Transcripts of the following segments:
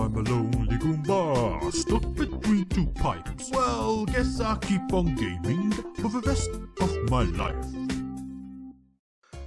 I'm a lonely Goomba, stuck between two pipes. Well, guess I'll keep on gaming for the rest of my life.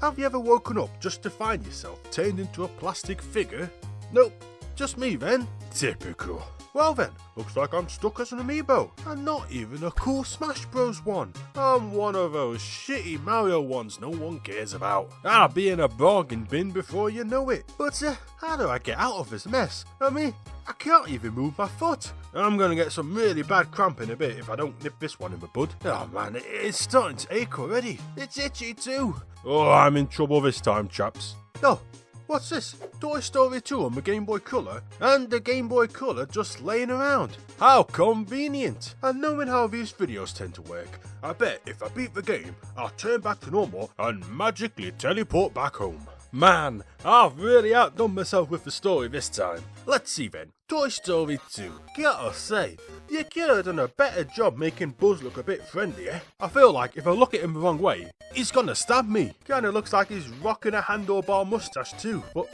Have you ever woken up just to find yourself turned into a plastic figure? Nope, just me then. Typical. Well then, looks like I'm stuck as an Amiibo, and not even a cool Smash Bros one. I'm one of those shitty Mario ones no one cares about. I'll be in a bargain bin before you know it. But how do I get out of this mess? I mean, I can't even move my foot. I'm gonna get some really bad cramp in a bit if I don't nip this one in the bud. Oh man, it's starting to ache already. It's itchy too. Oh, I'm in trouble this time, chaps. Oh. What's this? Toy Story 2 on the Game Boy Color, and the Game Boy Color just laying around. How convenient! And knowing how these videos tend to work, I bet if I beat the game, I'll turn back to normal and magically teleport back home. Man, I've really outdone myself with the story this time. Let's see then. Toy Story 2. Gotta say, you could have done a better job making Buzz look a bit friendlier. I feel like if I look at him the wrong way, he's gonna stab me. Kinda looks like he's rocking a handlebar mustache too, but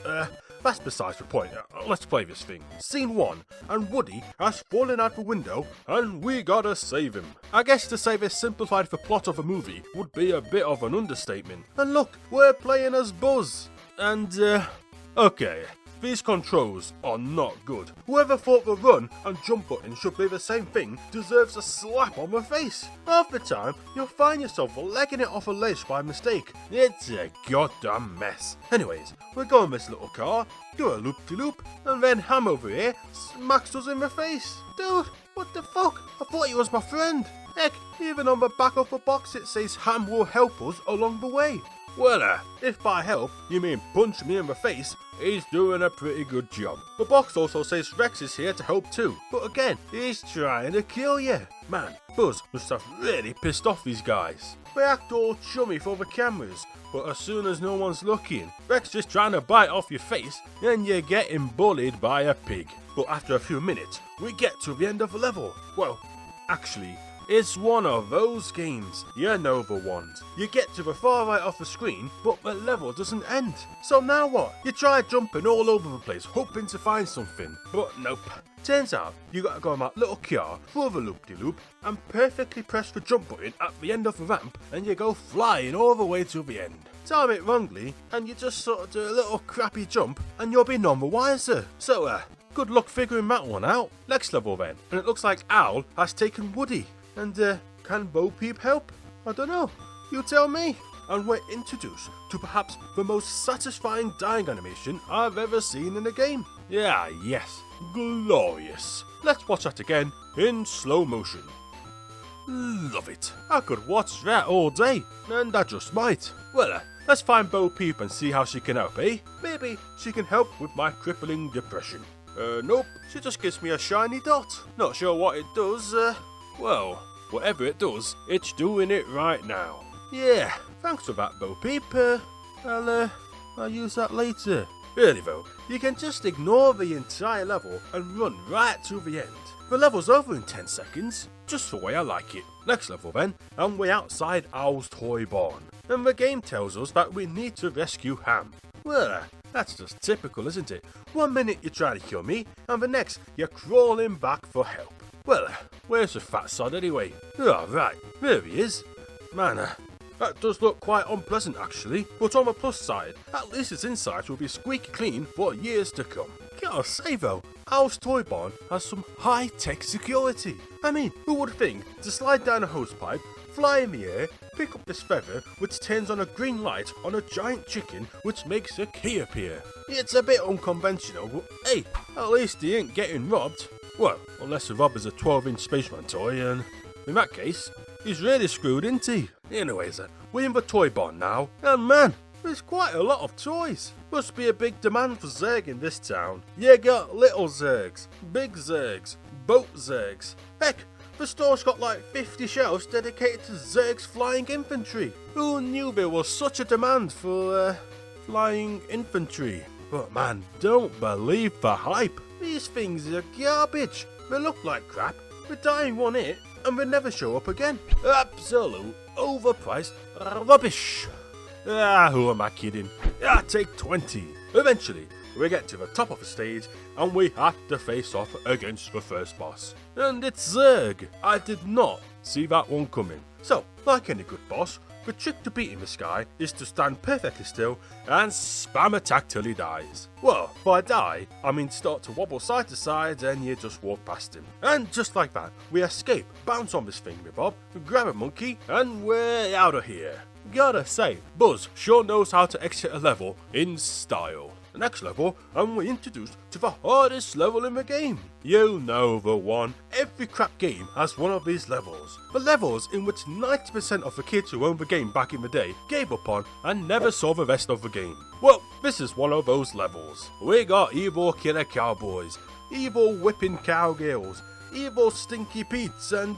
that's besides the point. Let's play this thing. Scene 1, and Woody has fallen out the window, and we gotta save him. I guess to say this simplified the plot of a movie would be a bit of an understatement. And look, we're playing as Buzz. And, okay. These controls are not good. Whoever thought the run and jump button should be the same thing deserves a slap on the face. Half the time, you'll find yourself legging it off a ledge by mistake. It's a goddamn mess. Anyways, we're going this little car, do a loop-de-loop, and then Ham over here smacks us in the face. Dude, what the fuck? I thought he was my friend. Heck, even on the back of the box it says Ham will help us along the way. Well, if by help you mean punch me in the face, he's doing a pretty good job. The box also says Rex is here to help too, but again, he's trying to kill you. Man, Buzz must have really pissed off these guys. They act all chummy for the cameras, but as soon as no one's looking, Rex is trying to bite off your face and you're getting bullied by a pig. But after a few minutes, we get to the end of the level. Well, actually, it's one of those games, you know the ones. You get to the far right of the screen, but the level doesn't end. So now what? You try jumping all over the place, hoping to find something, but nope. Turns out, you gotta go on that little car, through the loop-de-loop, and perfectly press the jump button at the end of the ramp, and you go flying all the way to the end. Time it wrongly, and you just sort of do a little crappy jump, and you'll be none the wiser. So, good luck figuring that one out. Next level then, and it looks like Owl has taken Woody. And, can Bo Peep help? I don't know. You tell me. And we're introduced to perhaps the most satisfying dying animation I've ever seen in a game. Yeah, yes. Glorious. Let's watch that again in slow motion. Love it. I could watch that all day, and I just might. Well, let's find Bo Peep and see how she can help, eh? Maybe she can help with my crippling depression. Nope. She just gives me a shiny dot. Not sure what it does, well, whatever it does, it's doing it right now. Yeah, thanks for that, Bo Peep. I'll use that later. Really though, you can just ignore the entire level and run right to the end. The level's over in 10 seconds, just the way I like it. Next level then, and we're outside Owl's toy barn. And the game tells us that we need to rescue Ham. Well, that's just typical, isn't it? 1 minute you're trying to kill me, and the next you're crawling back for help. Well, where's the fat sod anyway? Oh, right, there he is. Man, that does look quite unpleasant actually, but on the plus side, at least its insides will be squeaky clean for years to come. Gotta say though, Owl's toy barn has some high-tech security. I mean, who would think to slide down a hosepipe, fly in the air, pick up this feather which turns on a green light on a giant chicken which makes a key appear. It's a bit unconventional, but hey, at least he ain't getting robbed. Well, unless the robber's a 12-inch Spaceman toy, and in that case, he's really screwed, isn't he? Anyways, we're in the toy barn now, and man, there's quite a lot of toys. Must be a big demand for Zerg in this town. You got little Zergs, big Zergs, boat Zergs. Heck, the store's got like 50 shelves dedicated to Zerg's flying infantry. Who knew there was such a demand for, flying infantry? But man, don't believe the hype. These things are garbage. They look like crap, they die in 1 hit, and they never show up again. Absolute overpriced rubbish. Who am I kidding? Take 20. Eventually, we get to the top of the stage and we have to face off against the first boss. And it's Zerg. I did not see that one coming. So, like any good boss, the trick to beating this guy is to stand perfectly still and spam attack till he dies. Well, by die, I mean start to wobble side to side and you just walk past him. And just like that, we escape, bounce on this thingamabob, grab a monkey, and we're out of here. Gotta say, Buzz sure knows how to exit a level in style. The next level, and we're introduced to the hardest level in the game. You know the one. Every crap game has one of these levels. The levels in which 90% of the kids who owned the game back in the day gave up on and never saw the rest of the game. Well, this is one of those levels. We got evil killer cowboys, evil whipping cowgirls, evil stinky Pete's, and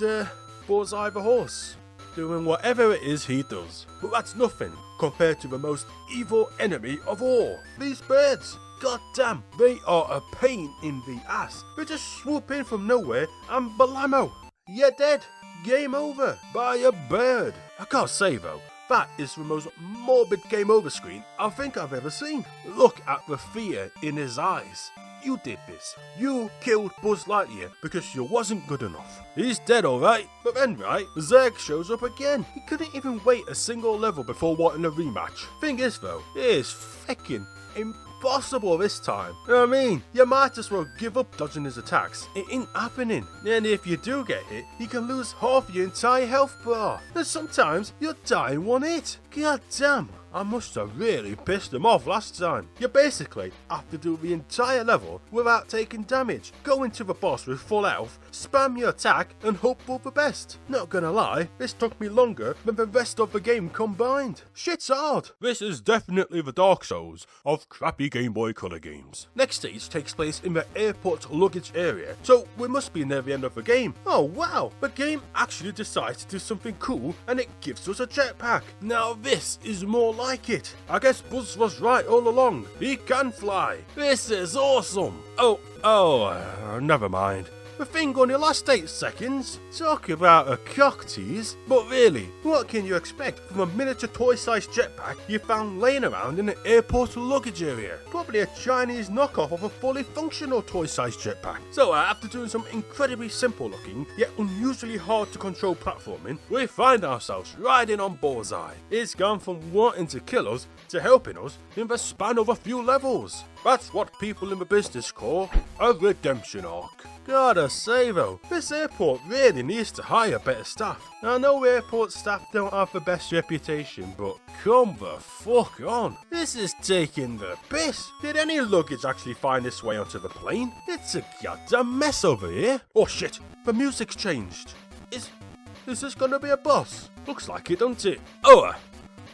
Bullseye the horse, doing whatever it is he does. But that's nothing compared to the most evil enemy of all, these birds. God damn, they are a pain in the ass. They just swoop in from nowhere and blammo, you're dead. Game over by a bird. I can't say though, that is the most morbid game over screen I think I've ever seen. Look at the fear in his eyes. You did this. You killed Buzz Lightyear because you wasn't good enough. He's dead alright, but then right, Zerg shows up again. He couldn't even wait a single level before wanting a rematch. Thing is though, it is fucking impossible this time. I mean, you might as well give up dodging his attacks. It ain't happening. And if you do get hit, you can lose half your entire health bar. And sometimes you'll die in one hit. God damn. I must have really pissed him off last time. You basically have to do the entire level without taking damage, go into the boss with full health, spam your attack and hope for the best. Not gonna lie, this took me longer than the rest of the game combined. Shit's hard. This is definitely the Dark Souls of crappy Game Boy Color games. Next stage takes place in the airport luggage area, so we must be near the end of the game. Oh wow, the game actually decides to do something cool and it gives us a jetpack. Now this is more like it. I guess Buzz was right all along. He can fly. This is awesome. Never mind. The thing only lasts 8 seconds. Talk about a cock tease. But really, what can you expect from a miniature toy-sized jetpack you found laying around in an airport luggage area? Probably a Chinese knockoff of a fully functional toy-sized jetpack. So after doing some incredibly simple looking, yet unusually hard to control platforming, we find ourselves riding on Bullseye. It's gone from wanting to kill us to helping us in the span of a few levels. That's what people in the business call a redemption arc. Gotta say though, this airport really needs to hire better staff. I know airport staff don't have the best reputation, but come the fuck on. This is taking the piss. Did any luggage actually find its way onto the plane? It's a goddamn mess over here. Oh shit, the music's changed. Is this gonna be a boss? Looks like it, don't it? Oh,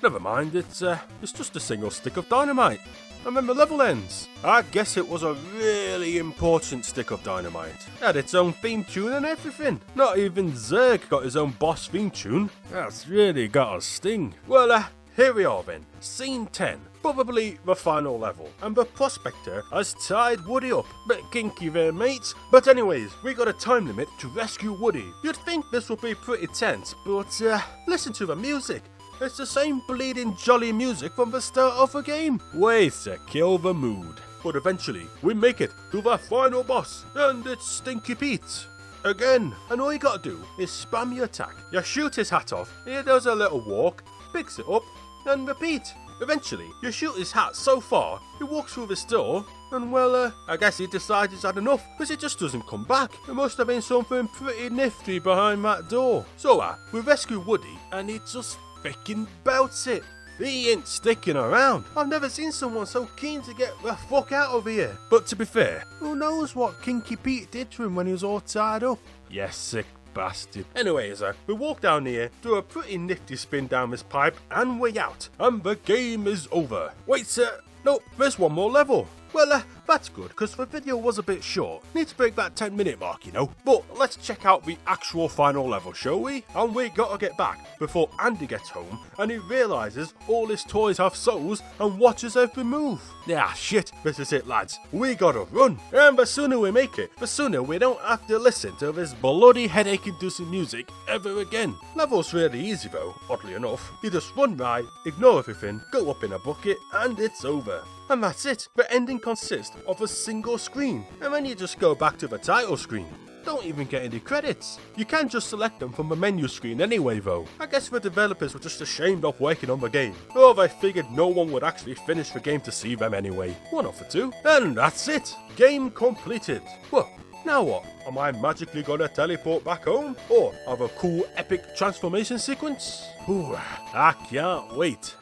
never mind, it's just a single stick of dynamite. And then the level ends. I guess it was a really important stick of dynamite. It had its own theme tune and everything. Not even Zerg got his own boss theme tune. That's really got a sting. Well, here we are then. Scene 10. Probably the final level. And the prospector has tied Woody up. Bit kinky there, mates. But anyways, we got a time limit to rescue Woody. You'd think this would be pretty tense, but listen to the music. It's the same bleeding jolly music from the start of the game. Ways to kill the mood. But eventually, we make it to the final boss, and it's Stinky Pete. Again, and all you gotta do is spam your attack. You shoot his hat off, he does a little walk, picks it up, and repeat. Eventually, you shoot his hat so far, he walks through this door, and well, I guess he decides he's had enough, because it just doesn't come back. There must have been something pretty nifty behind that door. So, we rescue Woody, and he just freaking belts it. He ain't sticking around. I've never seen someone so keen to get the fuck out of here. But to be fair, who knows what Kinky Pete did to him when he was all tied up? Yes, sick bastard. Anyways, we walk down here, do a pretty nifty spin down this pipe, and we're out. And the game is over. Wait, nope, there's one more level. Well, That's good, because the video was a bit short. Need to break that 10-minute mark, you know. But let's check out the actual final level, shall we? And we gotta get back before Andy gets home and he realises all his toys have souls and watches every move. Yeah, shit, this is it, lads. We gotta run. And the sooner we make it, the sooner we don't have to listen to this bloody headache-inducing music ever again. Level's really easy though, oddly enough. You just run right, ignore everything, go up in a bucket, and it's over. And that's it. The ending consists of a single screen, and then you just go back to the title screen. Don't even get any credits. You can just select them from the menu screen anyway though. I guess the developers were just ashamed of working on the game, or they figured no one would actually finish the game to see them anyway. One of the two. And that's it. Game completed. Well, now what? Am I magically gonna teleport back home? Or have a cool epic transformation sequence? Ooh, I can't wait.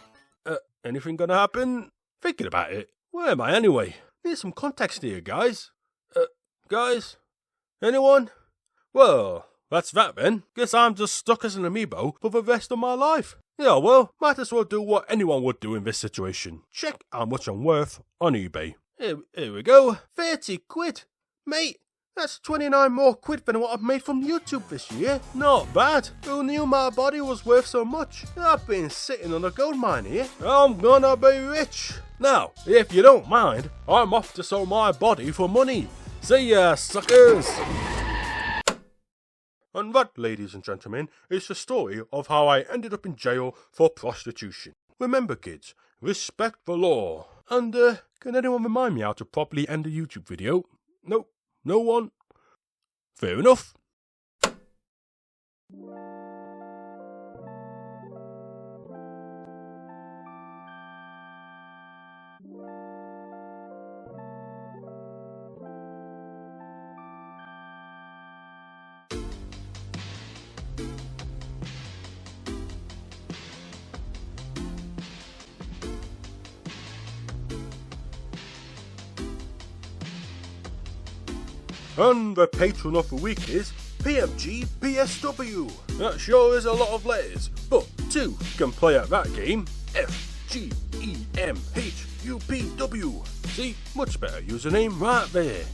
Anything gonna happen? Thinking about it. Where am I anyway? Need some context here, guys. Guys? Anyone? Well, that's that then. Guess I'm just stuck as an amiibo for the rest of my life. Yeah, well, might as well do what anyone would do in this situation. Check how much I'm worth on eBay. Here we go. 30 quid. Mate, that's 29 more quid than what I've made from YouTube this year. Not bad. Who knew my body was worth so much? I've been sitting on a gold mine here. I'm gonna be rich. Now, if you don't mind, I'm off to sell my body for money. See ya, suckers! And that, ladies and gentlemen, is the story of how I ended up in jail for prostitution. Remember, kids, respect the law. And, can anyone remind me how to properly end a YouTube video? Nope, no one? Fair enough. And the patron of the week is PMG PSW. That sure is a lot of letters, but two can play at that game. FGEMHUPW. See, much better username right there.